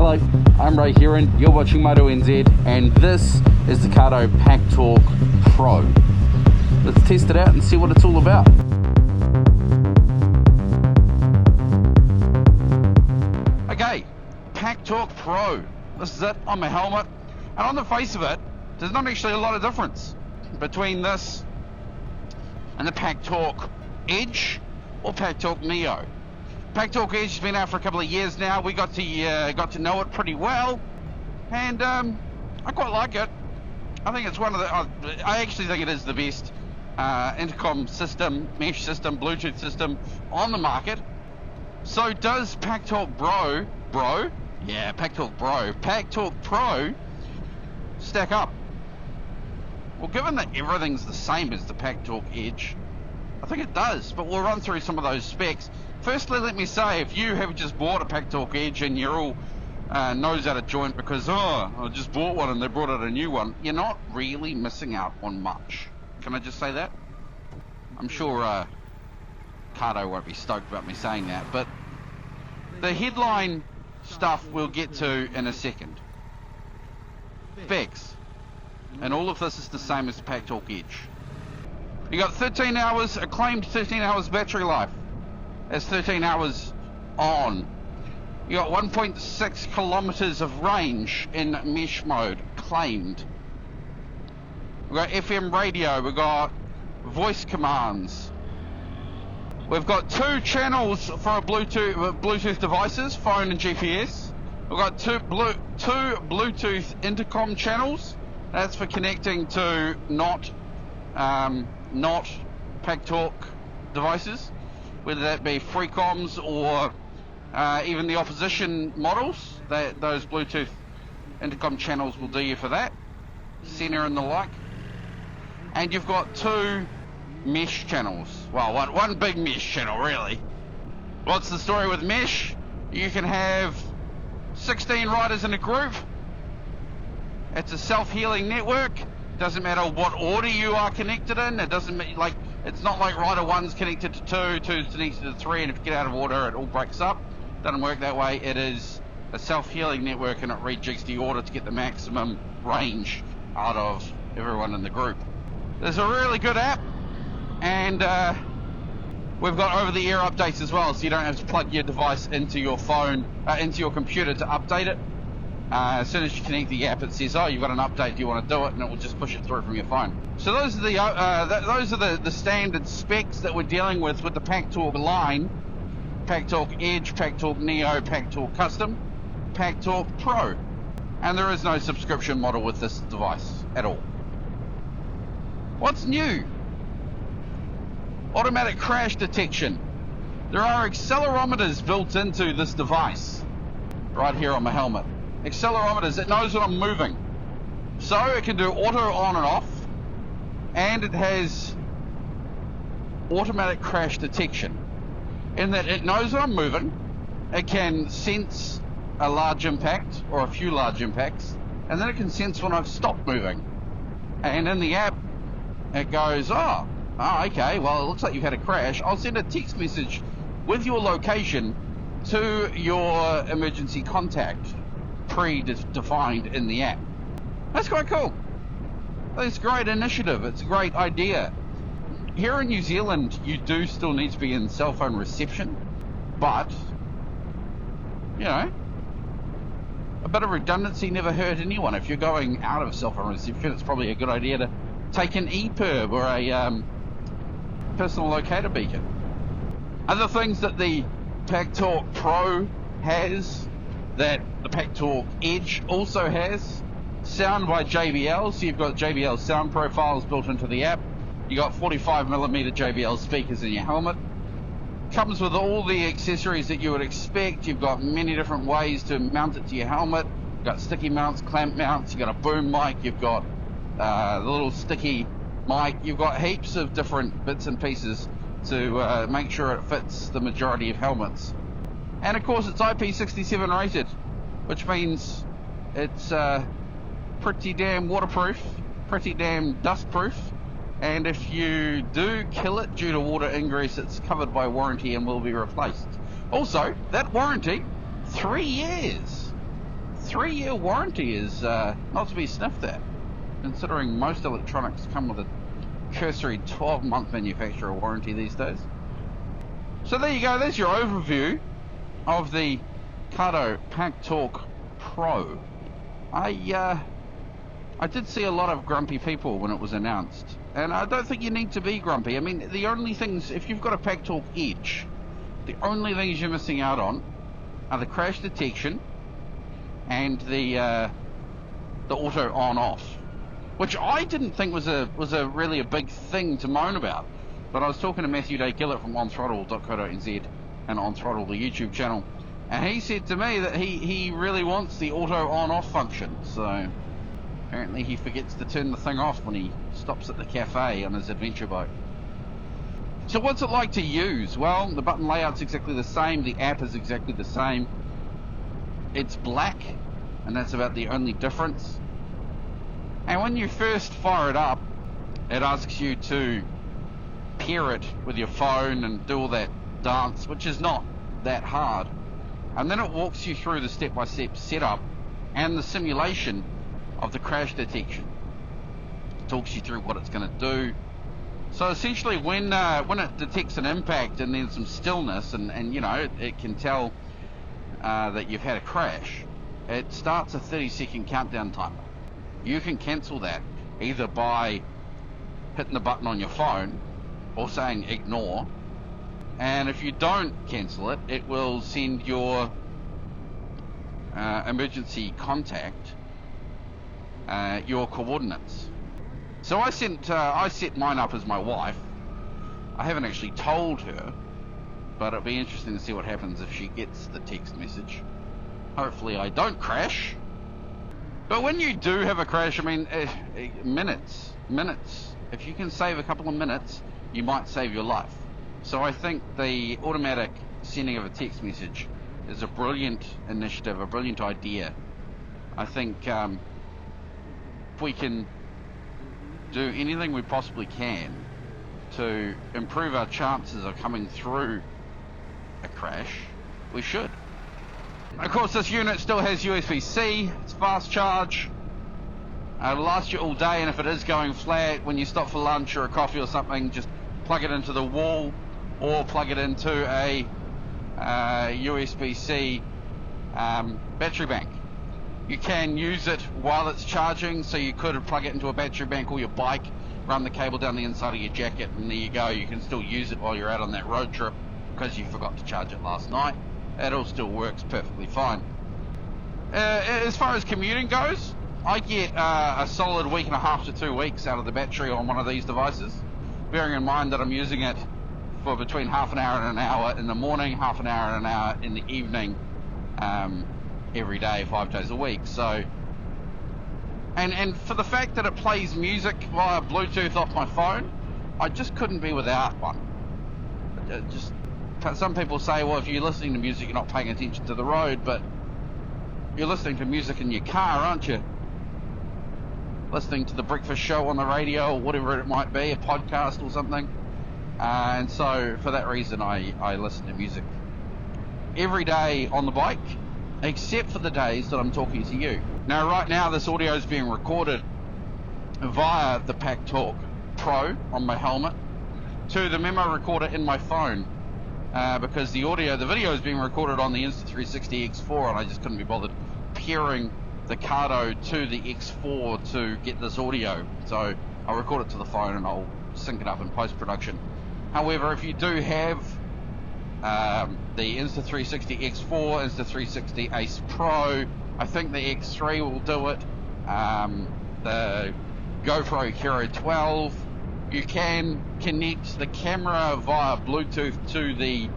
Hello, I'm Ray Heron, you're watching Moto NZ, and this is the Cardo Packtalk Pro. Let's test it out and see what it's all about. Okay, Packtalk Pro. This is it on my helmet, and on the face of it, there's not actually a lot of difference between this and the Packtalk Edge or Packtalk Neo. Packtalk Edge has been out for a couple of years now. We got to know it pretty well, and I quite like it. I think it's one of the. I actually think it is the best intercom system, mesh system, Bluetooth system on the market. So does Packtalk Packtalk Pro stack up? Well, given that everything's the same as the Packtalk Edge, I think it does, but we'll run through some of those specs. Firstly, let me say, if you have just bought a Packtalk Edge and you're all nose out of joint because, I just bought one and they brought out a new one, you're not really missing out on much. Can I just say that? I'm sure Cardo won't be stoked about me saying that, but the headline stuff we'll get to in a second. Specs. And all of this is the same as the Packtalk Edge. You got 13 hours, acclaimed 13 hours battery life. That's 13 hours on. You got 1.6 kilometers of range in mesh mode, claimed. We've got FM radio, we've got voice commands. We've got 2 channels for our Bluetooth devices, phone and GPS. We've got two Bluetooth intercom channels. That's for connecting to not Packtalk devices, whether that be Freecoms or even the opposition models. Those Bluetooth intercom channels will do you for that, center and the like. And you've got 2 mesh channels. Well, one big mesh channel, really. What's the story with mesh? You can have 16 riders in a group. It's a self-healing network. Doesn't matter what order you are connected in. It doesn't like, it's not like rider 1's connected to 2, 2's connected to 3, and if you get out of order, it all breaks up. Doesn't work that way. It is a self-healing network, and it rejigs the order to get the maximum range out of everyone in the group. There's a really good app, and we've got over-the-air updates as well, so you don't have to plug your device into your phone, into your computer to update it. As soon as you connect the app, it says, "Oh, you've got an update. Do you want to do it?" And it will just push it through from your phone. So those are the standard specs that we're dealing with the Packtalk line: Packtalk Edge, Packtalk Neo, Packtalk Custom, Packtalk Pro. And there is no subscription model with this device at all. What's new? Automatic crash detection. There are accelerometers built into this device, right here on my helmet. Accelerometers, it knows when I'm moving. So it can do auto on and off, and it has automatic crash detection, in that it knows when I'm moving, it can sense a large impact or a few large impacts, and then it can sense when I've stopped moving. And in the app, it goes, oh okay, well, it looks like you've had a crash. I'll send a text message with your location to your emergency contact, pre-defined in the app. That's quite cool. It's a great initiative. It's a great idea. Here in New Zealand, you do still need to be in cell phone reception, but, you know, a bit of redundancy never hurt anyone. If you're going out of cell phone reception, it's probably a good idea to take an EPIRB or a personal locator beacon. Other things that the Packtalk Pro has that the Packtalk Edge also has: sound by JBL, so you've got JBL sound profiles built into the app. You got 45mm JBL speakers in your helmet. Comes with all the accessories that you would expect. You've got many different ways to mount it to your helmet. You've got sticky mounts, clamp mounts, you've got a boom mic, you've got the little sticky mic. You've got heaps of different bits and pieces to make sure it fits the majority of helmets. And of course it's IP67 rated, which means it's pretty damn waterproof, pretty damn dustproof, and if you do kill it due to water ingress, it's covered by warranty and will be replaced. Also, that warranty, 3 years. 3-year warranty is not to be sniffed at, considering most electronics come with a cursory 12-month manufacturer warranty these days. So there you go, there's your overview of the Cardo Packtalk Pro. I did see a lot of grumpy people when it was announced, and I don't think you need to be grumpy. I mean, the only things, if you've got a Packtalk Edge, the only things you're missing out on are the crash detection and the auto on-off, which I didn't think was a really a big thing to moan about. But I was talking to Matthew Day Gillett from onthrottle.co.nz and On Throttle, the YouTube channel, and he said to me that he really wants the auto on-off function. So apparently he forgets to turn the thing off when he stops at the cafe on his adventure boat. So what's it like to use? Well, the button layout's exactly the same, the app is exactly the same. It's black, and that's about the only difference. And when you first fire it up, it asks you to pair it with your phone and do all that dance, which is not that hard. And then it walks you through the step-by-step setup and the simulation of the crash detection. It talks you through what it's going to do. So essentially, when it detects an impact and then some stillness, and you know, it can tell that you've had a crash, it starts a 30-second countdown timer. You can cancel that either by hitting the button on your phone or saying ignore, and if you don't cancel it, it will send your emergency contact your coordinates. So I set mine up as my wife. I haven't actually told her, but it'll be interesting to see what happens if she gets the text message. Hopefully I don't crash. But when you do have a crash, I mean, minutes. If you can save a couple of minutes, you might save your life. So I think the automatic sending of a text message is a brilliant initiative, a brilliant idea. I think if we can do anything we possibly can to improve our chances of coming through a crash, we should. Of course, this unit still has USB-C, it's fast charge, it'll last you all day, and if it is going flat, when you stop for lunch or a coffee or something, just plug it into the wall or plug it into a USB-C battery bank. You can use it while it's charging, so you could plug it into a battery bank or your bike, run the cable down the inside of your jacket, and there you go. You can still use it while you're out on that road trip because you forgot to charge it last night. It all still works perfectly fine. As far as commuting goes, I get a solid week and a half to 2 weeks out of the battery on one of these devices, bearing in mind that I'm using it for between half an hour and an hour in the morning, half an hour and an hour in the evening, every day, 5 days a week. So, and for the fact that it plays music via Bluetooth off my phone, I just couldn't be without one. Some people say, well, if you're listening to music, you're not paying attention to the road, but you're listening to music in your car, aren't you? Listening to the breakfast show on the radio or whatever it might be, a podcast or something. And so for that reason, I listen to music every day on the bike, except for the days that I'm talking to you. Now, right now, this audio is being recorded via the Packtalk Pro on my helmet to the memo recorder in my phone, because the video is being recorded on the Insta360 X4, and I just couldn't be bothered pairing the Cardo to the X4 to get this audio. So I'll record it to the phone and I'll sync it up in post-production. However, if you do have the Insta360 X4, Insta360 Ace Pro, I think the X3 will do it, the GoPro Hero 12, you can connect the camera via Bluetooth to the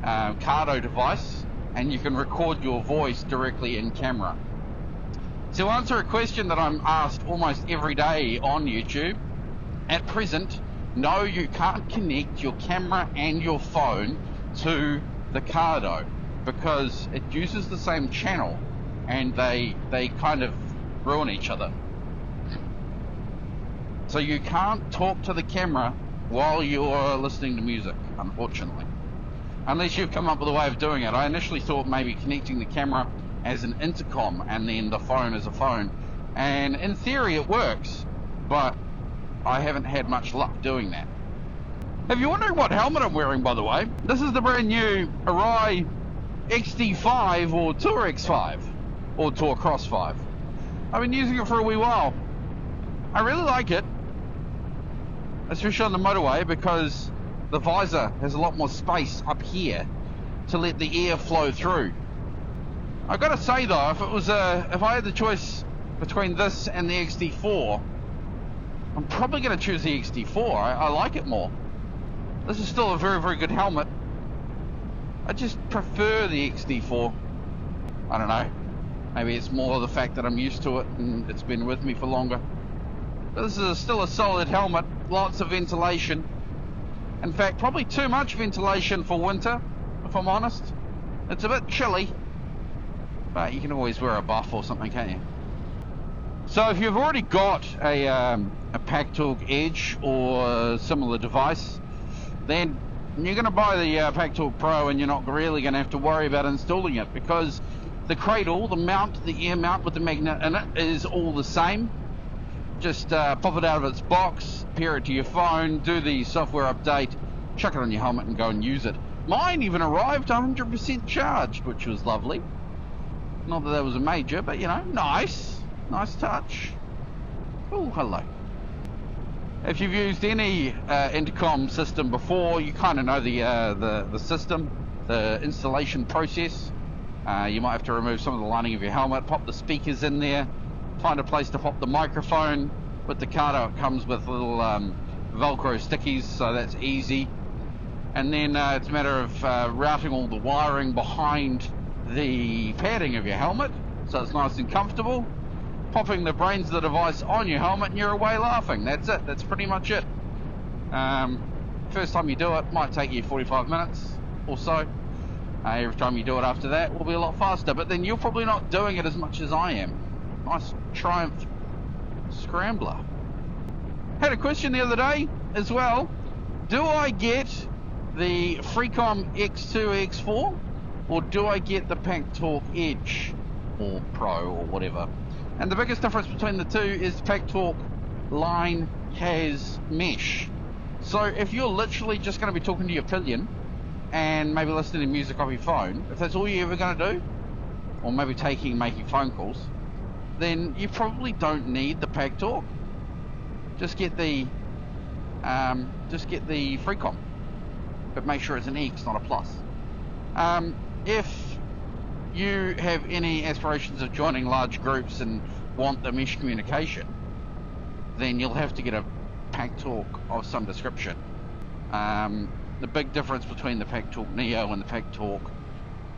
Cardo device, and you can record your voice directly in camera. To answer a question that I'm asked almost every day on YouTube, at present, no, you can't connect your camera and your phone to the Cardo because it uses the same channel and they kind of ruin each other. So you can't talk to the camera while you're listening to music, unfortunately. Unless you've come up with a way of doing it. I initially thought maybe connecting the camera as an intercom and then the phone as a phone. And in theory it works, but I haven't had much luck doing that. If you're wondering what helmet I'm wearing, by the way, this is the brand new Arai XD5 or Tour X5 or Tour Cross 5. I've been using it for a wee while. I really like it, especially on the motorway, because the visor has a lot more space up here to let the air flow through. I've got to say though, if I had the choice between this and the XD4, I'm probably going to choose the XD4. I like it more. This is still a very, very good helmet. I just prefer the XD4. I don't know. Maybe it's more the fact that I'm used to it and it's been with me for longer. But this is still a solid helmet. Lots of ventilation. In fact, probably too much ventilation for winter, if I'm honest. It's a bit chilly, but you can always wear a buff or something, can't you? So if you've already got a Packtalk Edge or similar device, then you're going to buy the Packtalk Pro and you're not really going to have to worry about installing it, because the cradle, the mount, the air mount with the magnet in it is all the same. Just pop it out of its box, pair it to your phone, do the software update, chuck it on your helmet and go and use it. Mine even arrived 100% charged, which was lovely. Not that that was a major, but you know, nice touch. Oh, hello. If you've used any intercom system before, you kind of know the system, the installation process. You might have to remove some of the lining of your helmet, pop the speakers in there, find a place to pop the microphone. With the Cardo, it comes with little Velcro stickies, so that's easy. And then it's a matter of routing all the wiring behind the padding of your helmet, so it's nice and comfortable. Popping the brains of the device on your helmet and you're away laughing. That's it. That's pretty much it. First time you do it might take you 45 minutes or so. Every time you do it after that will be a lot faster, but then you're probably not doing it as much as I am. Nice Triumph Scrambler. Had a question the other day as well. Do I get the Freecom X2, X4, or do I get the Packtalk Edge or Pro or whatever? And the biggest difference between the two is the Packtalk line has mesh. So if you're literally just going to be talking to your pillion and maybe listening to music off your phone, if that's all you're ever going to do, or maybe making phone calls, then you probably don't need the Packtalk. Just get the Freecom, but make sure it's an X, not a plus. If you have any aspirations of joining large groups and want the mesh communication, then you'll have to get a Packtalk of some description. The big difference between the Packtalk Neo and the Packtalk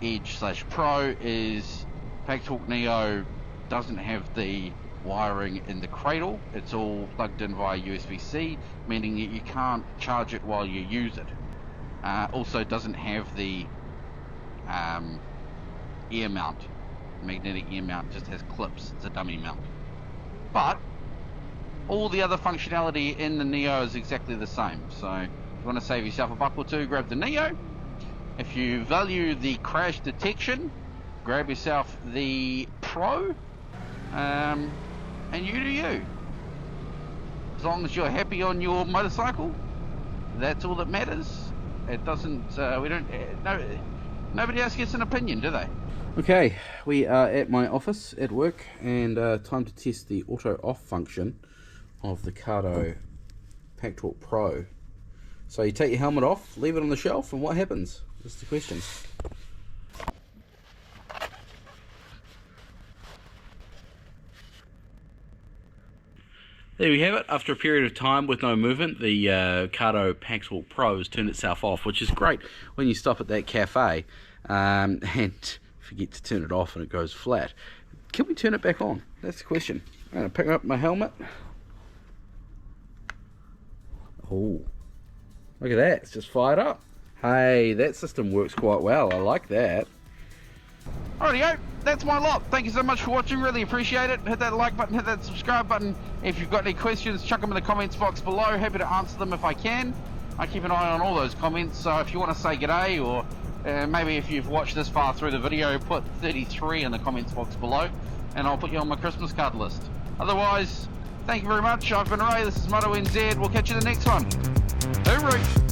Edge / Pro is Packtalk Neo doesn't have the wiring in the cradle. It's all plugged in via USB-C, meaning that you can't charge it while you use it. Also doesn't have the ear mount, magnetic ear mount, just has clips. It's a dummy mount. But all the other functionality in the Neo is exactly the same. So if you want to save yourself a buck or two, grab the Neo. If you value the crash detection, grab yourself the Pro, and you do you. As long as you're happy on your motorcycle, that's all that matters. It doesn't, nobody else gets an opinion, do they? Okay, we are at my office at work, and time to test the auto off function of the Cardo Packtalk Pro. So you take your helmet off, leave it on the shelf, and what happens? That's the question. There we have it. After a period of time with no movement, the Cardo Packtalk Pro has turned itself off, which is great when you stop at that cafe and forget to turn it off and it goes flat. Can we turn it back on? That's the question. I'm going to pick up my helmet. Oh, look at that. It's just fired up. Hey, that system works quite well. I like that. Alrighty, that's my lot. Thank you so much for watching. Really appreciate it. Hit that like button, hit that subscribe button. If you've got any questions, chuck them in the comments box below. Happy to answer them if I can. I keep an eye on all those comments, so if you want to say g'day or Maybe if you've watched this far through the video, put 33 in the comments box below, and I'll put you on my Christmas card list. Otherwise, thank you very much. I've been Ray, this is Moto NZ. We'll catch you in the next one. Hooroo!